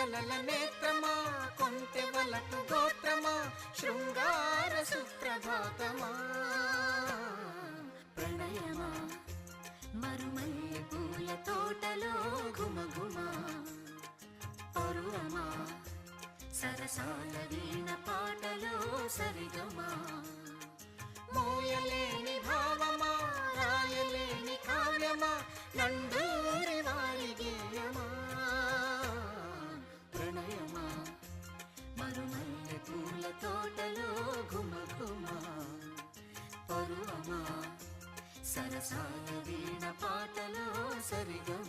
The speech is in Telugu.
కలల నేత్రమా కొంటె వలపు గోత్రమా శృంగార సుప్రభాతమా ప్రణయమా మరుమల్లె పూల తోటలో ఘుమఘుమా పరువమా సరసాల వీణ పాటలో సరిగమా మోయలేని భావమా రాయలేని కావ్యమా నందూరి వారి గేయమా ప్రణయమా మరుమల్లె పూల తోటలో ఘుమఘుమా పరువమా సరసాల వీణ పాటలో సరిగమా